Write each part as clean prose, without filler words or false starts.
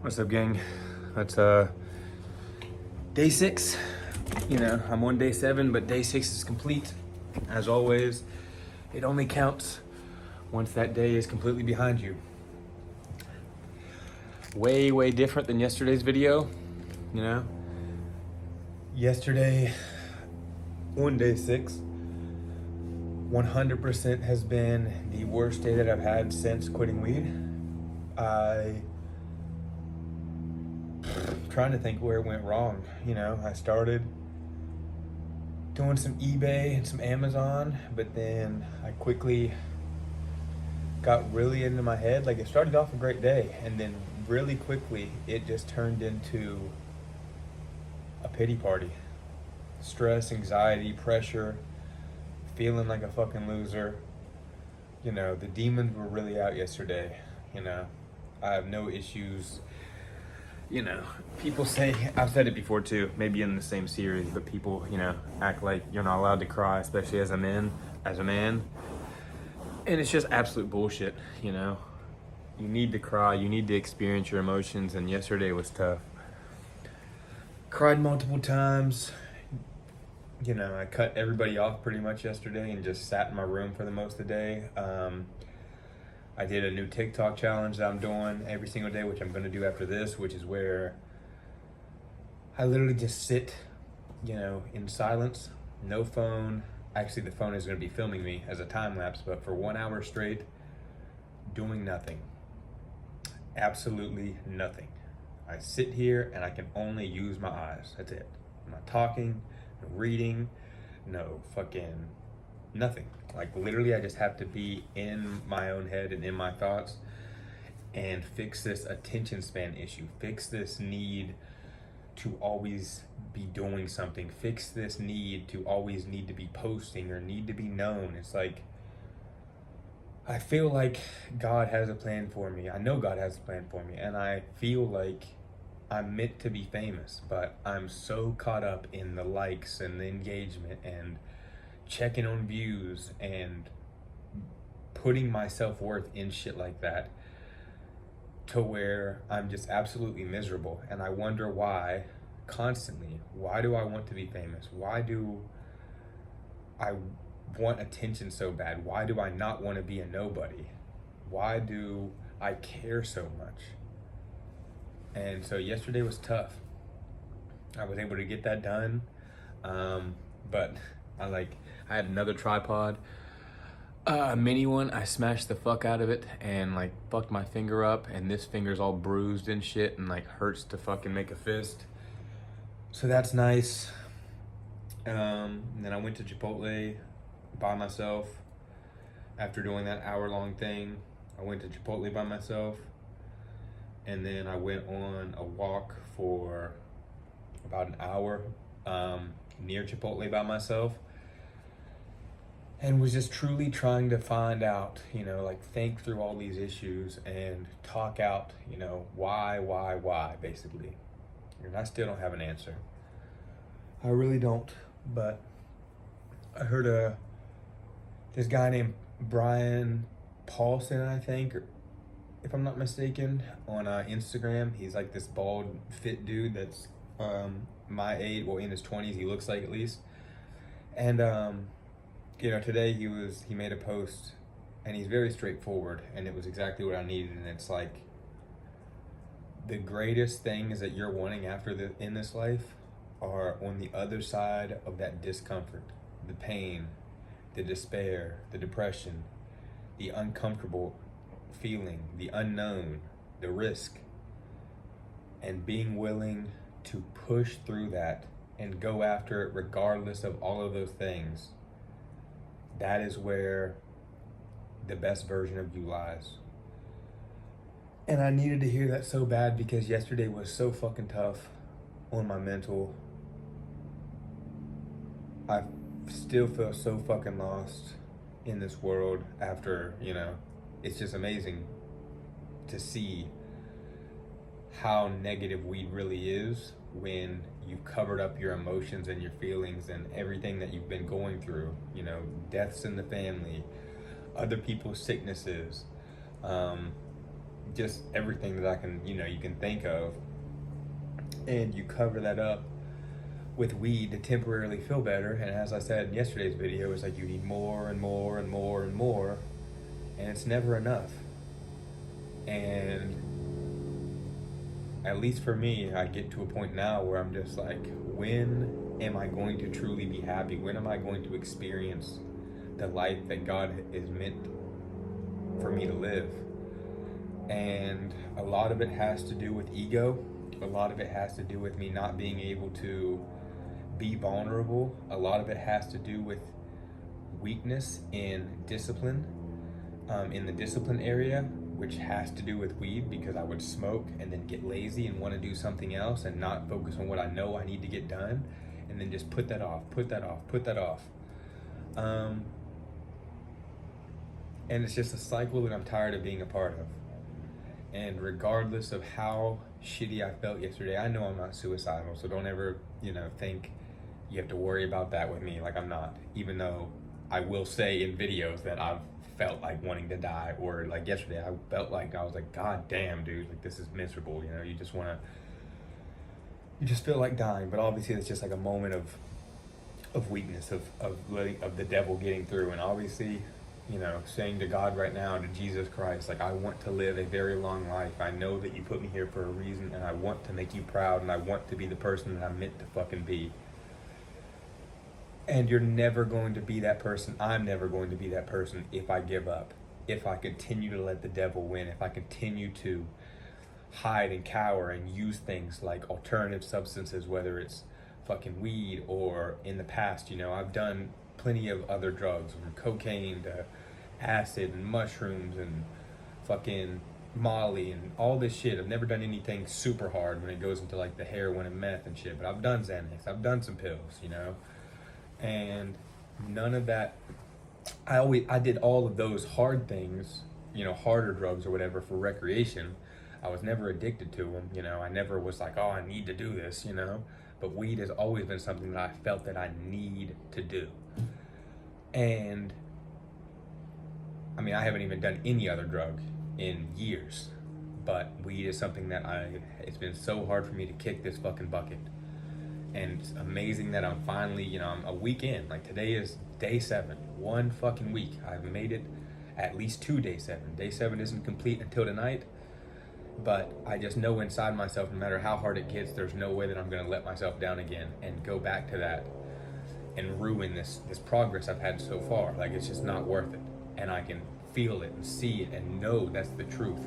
What's up, gang? That's day 6. You know, I'm on day 7, but day 6 is complete. As always, it only counts once that day is completely behind you. Way different than yesterday's video, you know? Yesterday, on day 6, 100% has been the worst day that I've had since quitting weed. I'm trying to think where it went wrong. You know, I started doing some eBay and some Amazon, but then I quickly got really into my head. Like, it started off a great day, and then really quickly it just turned into a pity party. Stress, anxiety, pressure, feeling like a fucking loser. You know, the demons were really out yesterday. You know, I have no issues. You know, people say, I've said it before too, maybe in the same series, but people, you know, act like you're not allowed to cry, especially as a man. And it's just absolute bullshit, you know. You need to cry, you need to experience your emotions, and yesterday was tough. Cried multiple times. You know, I cut everybody off pretty much yesterday and just sat in my room for the most of the day. I did a new TikTok challenge that I'm doing every single day, which I'm going to do after this, which is where I literally just sit, you know, in silence, no phone. Actually, the phone is going to be filming me as a time lapse, but for 1 hour straight, doing nothing. Absolutely nothing. I sit here and I can only use my eyes. That's it. I'm not talking, no reading, no fucking nothing. Like, literally, I just have to be in my own head and in my thoughts and fix this attention span issue. Fix this need to always be doing something. Fix this need to always need to be posting or need to be known. It's like, I feel like God has a plan for me. I know God has a plan for me. And I feel like I'm meant to be famous. But I'm so caught up in the likes and the engagement and checking on views and putting my self-worth in shit like that, to where I'm just absolutely miserable. And I wonder why, constantly. Why do I want to be famous? Why do I want attention so bad? Why do I not want to be a nobody? Why do I care so much? And so yesterday was tough. I was able to get that done, but I had another tripod, a mini one. I smashed the fuck out of it and like fucked my finger up, and this finger's all bruised and shit and like hurts to fucking make a fist. So that's nice. And then I went to Chipotle by myself. After doing that hour-long thing, I went to Chipotle by myself, and then I went on a walk for about an hour near Chipotle by myself, and was just truly trying to find out, you know, like, think through all these issues and talk out, you know, why, basically. And I still don't have an answer. I really don't. But I heard this guy named Brian Paulson, I think, or if I'm not mistaken, on Instagram. He's like this bald, fit dude that's my age, well, in his 20s, he looks like, at least. And you know, today he made a post, and he's very straightforward, and it was exactly what I needed. And it's like, the greatest things that you're wanting in this life are on the other side of that discomfort, the pain, the despair, the depression, the uncomfortable feeling, the unknown, the risk, and being willing to push through that and go after it regardless of all of those things. That is where the best version of you lies. And I needed to hear that so bad, because yesterday was so fucking tough on my mental. I still feel so fucking lost in this world after, you know, it's just amazing to see how negative weed really is when you've covered up your emotions and your feelings and everything that you've been going through, you know, deaths in the family, other people's sicknesses, just everything that I can, you can think of. And you cover that up with weed to temporarily feel better. And as I said in yesterday's video, it's like you need more and more and more and more, and it's never enough. And at least for me, I get to a point now where I'm just like, when am I going to truly be happy? When am I going to experience the life that God is meant for me to live? And a lot of it has to do with ego. A lot of it has to do with me not being able to be vulnerable. A lot of it has to do with weakness in discipline, in the discipline area, which has to do with weed, because I would smoke and then get lazy and want to do something else and not focus on what I know I need to get done, and then just put that off. And it's just a cycle that I'm tired of being a part of. And regardless of how shitty I felt yesterday, I know I'm not suicidal, so don't ever, think you have to worry about that with me. Like, I'm not, even though I will say in videos that I've felt like wanting to die, or like yesterday, I felt like, I was like, God damn, dude, like this is miserable. You just feel like dying. But obviously it's just like a moment of weakness, of the devil getting through. And obviously, saying to God right now, to Jesus Christ, like, I want to live a very long life. I know that you put me here for a reason, and I want to make you proud, and I want to be the person that I'm meant to fucking be. And you're never going to be that person. I'm never going to be that person if I give up. If I continue to let the devil win. If I continue to hide and cower and use things like alternative substances, whether it's fucking weed, or in the past, I've done plenty of other drugs, from cocaine to acid and mushrooms and fucking Molly and all this shit. I've never done anything super hard when it goes into like the heroin and meth and shit, but I've done Xanax, I've done some pills, and none of that. I did all of those hard things, harder drugs or whatever, for recreation. I was never addicted to them, I never was like, oh, I need to do this, but weed has always been something that I felt that I need to do. And I mean, I haven't even done any other drug in years, but weed is something that it's been so hard for me to kick this fucking bucket. And it's amazing that I'm finally, I'm a week in. Like, today is day 7, 1 fucking week. I've made it at least to day 7. Day 7 isn't complete until tonight, but I just know inside myself, no matter how hard it gets, there's no way that I'm gonna let myself down again and go back to that and ruin this progress I've had so far. Like, it's just not worth it. And I can feel it and see it and know that's the truth.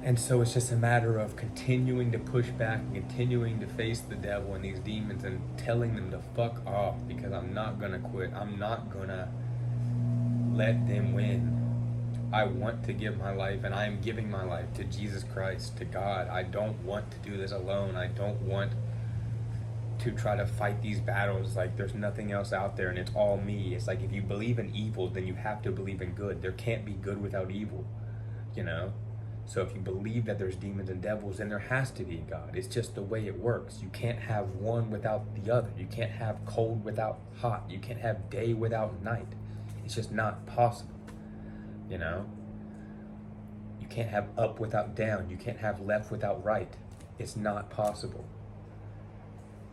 And so it's just a matter of continuing to push back and continuing to face the devil and these demons and telling them to fuck off, because I'm not gonna quit. I'm not gonna let them win. I want to give my life, and I am giving my life to Jesus Christ, to God. I don't want to do this alone. I don't want to try to fight these battles like there's nothing else out there and it's all me. It's like, if you believe in evil, then you have to believe in good. There can't be good without evil, So if you believe that there's demons and devils, then there has to be a God. It's just the way it works. You can't have one without the other. You can't have cold without hot. You can't have day without night. It's just not possible, You can't have up without down. You can't have left without right. It's not possible.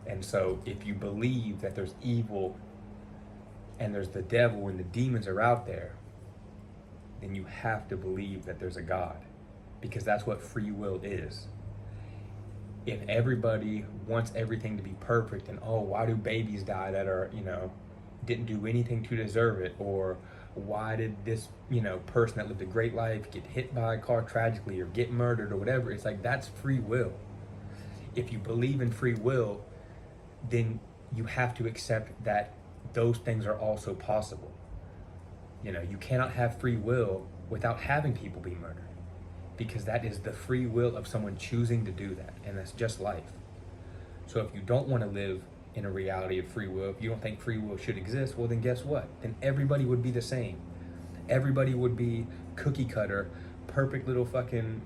And so if you believe that there's evil and there's the devil and the demons are out there, then you have to believe that there's a God, because that's what free will is. If everybody wants everything to be perfect, and why do babies die that are, didn't do anything to deserve it, or why did this, person that lived a great life get hit by a car tragically or get murdered or whatever, it's like, that's free will. If you believe in free will, then you have to accept that those things are also possible. You cannot have free will without having people be murdered, because that is the free will of someone choosing to do that, and that's just life. So if you don't want to live in a reality of free will, if you don't think free will should exist, well, then guess what? Then everybody would be the same. Everybody would be cookie cutter, perfect little fucking,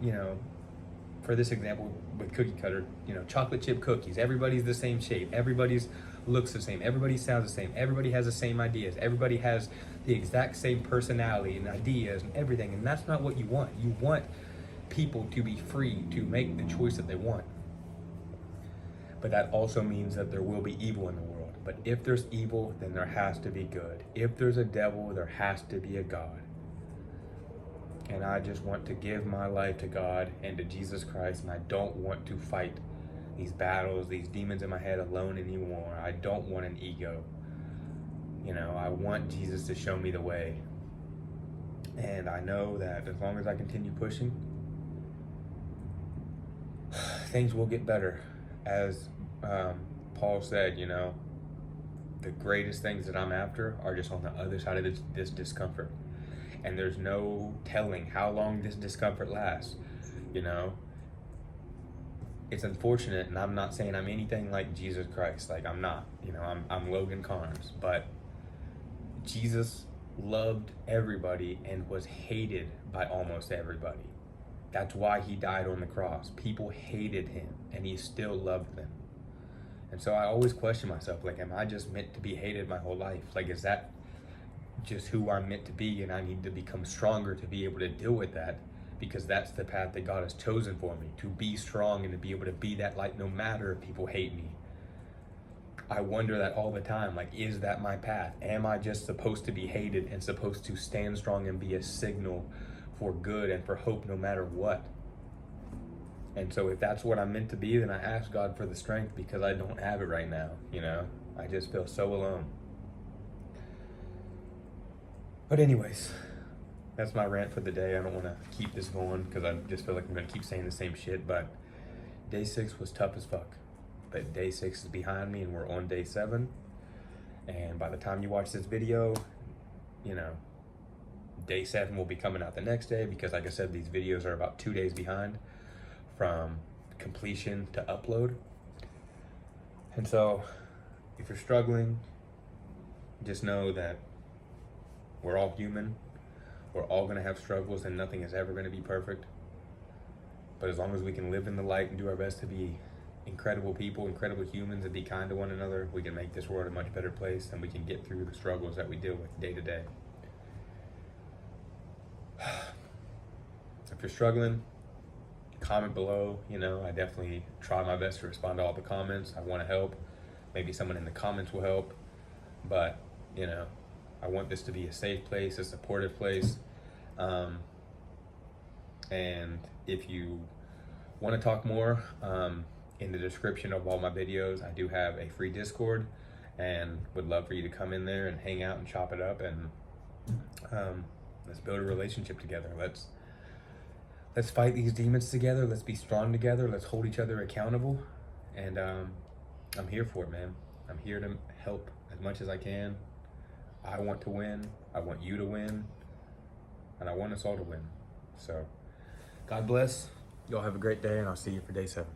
for this example with cookie cutter, you know, chocolate chip cookies. Everybody's the same shape. Everybody's looks the same. Everybody sounds the same. Everybody has the same ideas. Everybody has the exact same personality and ideas and everything. And that's not what you want. You want people to be free to make the choice that they want. But that also means that there will be evil in the world. But if there's evil, then there has to be good. If there's a devil, there has to be a God. And I just want to give my life to God and to Jesus Christ, and I don't want to fight these battles, these demons in my head alone anymore. I don't want an ego. You know, I want Jesus to show me the way. And I know that as long as I continue pushing, things will get better. As Paul said, you know, the greatest things that I'm after are just on the other side of this discomfort. And there's no telling how long this discomfort lasts. You know, it's unfortunate, and I'm not saying I'm anything like Jesus Christ. Like, I'm not. You know, I'm Logan Carnes. But Jesus loved everybody and was hated by almost everybody. That's why he died on the cross. People hated him, and he still loved them. And so I always question myself, like, am I just meant to be hated my whole life? Like, is that just who I'm meant to be, and I need to become stronger to be able to deal with that, because that's the path that God has chosen for me, to be strong and to be able to be that light no matter if people hate me. I wonder that all the time, like, is that my path? Am I just supposed to be hated and supposed to stand strong and be a signal for good and for hope no matter what? And so if that's what I'm meant to be, then I ask God for the strength, because I don't have it right now. You know, I just feel so alone. But anyways, that's my rant for the day. I don't want to keep this going because I just feel like I'm going to keep saying the same shit. But day 6 was tough as fuck. But day 6 is behind me, and we're on day 7. And by the time you watch this video, you know, day 7 will be coming out the next day, because like I said, these videos are about 2 days behind from completion to upload. And so if you're struggling, just know that we're all human. We're all going to have struggles, and nothing is ever going to be perfect. But as long as we can live in the light and do our best to be incredible people, incredible humans, and be kind to one another, we can make this world a much better place, and we can get through the struggles that we deal with day to day. If you're struggling, comment below. You know, I definitely try my best to respond to all the comments. I want to help. Maybe someone in the comments will help. But, you know, I want this to be a safe place, a supportive place. And if you want to talk more, in the description of all my videos, I do have a free Discord, and would love for you to come in there and hang out and chop it up, and let's build a relationship together. Let's fight these demons together. Let's be strong together. Let's hold each other accountable. And I'm here for it, man. I'm here to help as much as I can. I want to win. I want you to win. And I want us all to win. So, God bless. Y'all have a great day, and I'll see you for day 7.